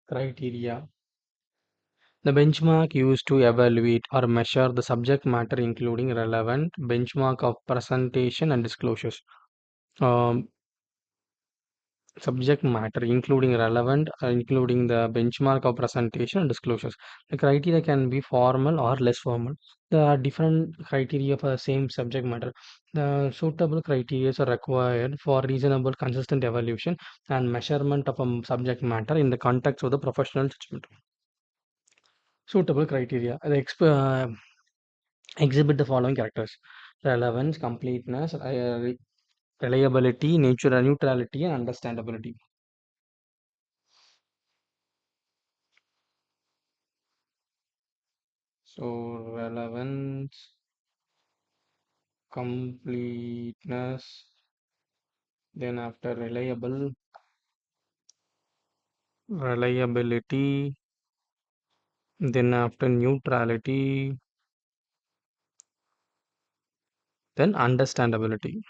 Criteria. The benchmark used to evaluate or measure the subject matter, including relevant benchmark of presentation and disclosures. Um, Subject matter, including relevant, including the benchmark of presentation and disclosures. The criteria can be formal or less formal. There are different criteria for the same subject matter. The suitable criteria are required for reasonable, consistent evaluation and measurement of a subject matter in the context of the professional judgment. Suitable criteria. Exhibit the following characters: relevance, completeness, reliability, nature, neutrality, and understandability. So, relevance, completeness, then after reliability, then after neutrality, then understandability.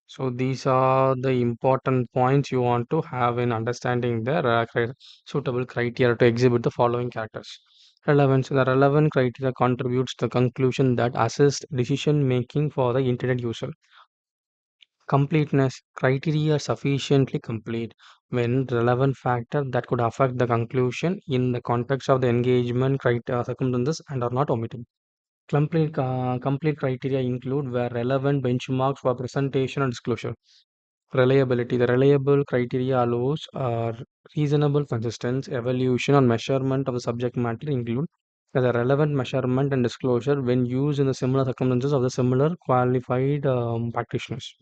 So these are the important points you want to have in understanding the suitable criteria to exhibit the following characters. Relevance. The relevant criteria contributes to the conclusion that assist decision making for the internet user. Completeness. Criteria are sufficiently complete when relevant factor that could affect the conclusion in the context of the engagement criteria circumstances and are not omitted. Complete criteria include where relevant benchmarks for presentation and disclosure. Reliability. The reliable criteria allows reasonable consistency, evaluation, and measurement of the subject matter include the relevant measurement and disclosure when used in the similar circumstances of the similar qualified practitioners.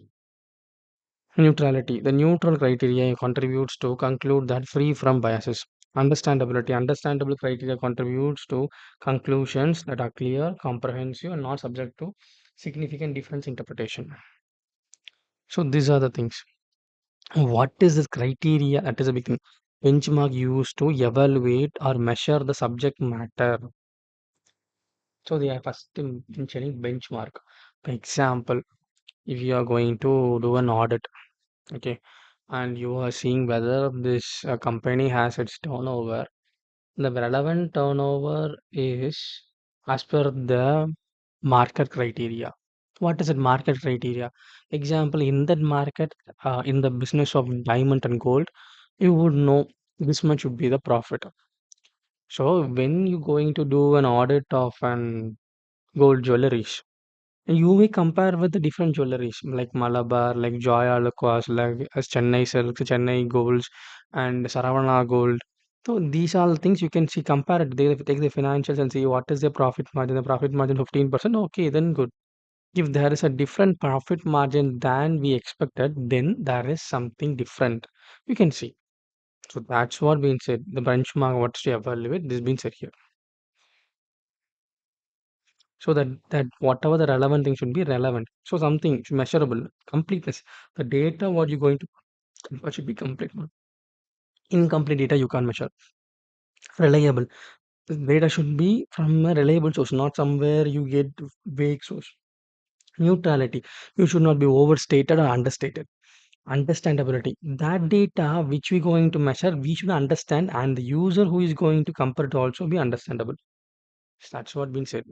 Neutrality. The neutral criteria contributes to conclude that free from biases. Understandability. Understandable criteria contributes to conclusions that are clear, comprehensive, and not subject to significant difference interpretation. So these are the things. What is this criteria? That is a big thing. Benchmark used to evaluate or measure the subject matter. So they are first mentioning benchmark. For example, if you are going to do an audit, okay, and you are seeing whether this company has its turnover, the relevant turnover is as per the market criteria. What is it market criteria? Example, in that market, in the business of diamond and gold, you would know this much would be the profit. So when you going to do an audit of an gold jewelries, you may compare with the different jewelries like Malabar, like Joy Alucas, like Chennai Silks, Chennai Golds, and Saravana Gold. So these are the things you can see, compare it. They take the financials and see what is the profit margin. The profit margin 15%. Okay, then good. If there is a different profit margin than we expected, then there is something different. You can see. So that's what being said. The benchmark, what's to evaluate, this being said here. So that whatever the relevant thing should be relevant. So something measurable, completeness. The data what you're going to what should be complete. Incomplete data you can't measure. Reliable. The data should be from a reliable source, not somewhere you get vague source. Neutrality. You should not be overstated or understated. Understandability. That data which we going to measure, we should understand, and the user who is going to compare it also be understandable. That's what being said.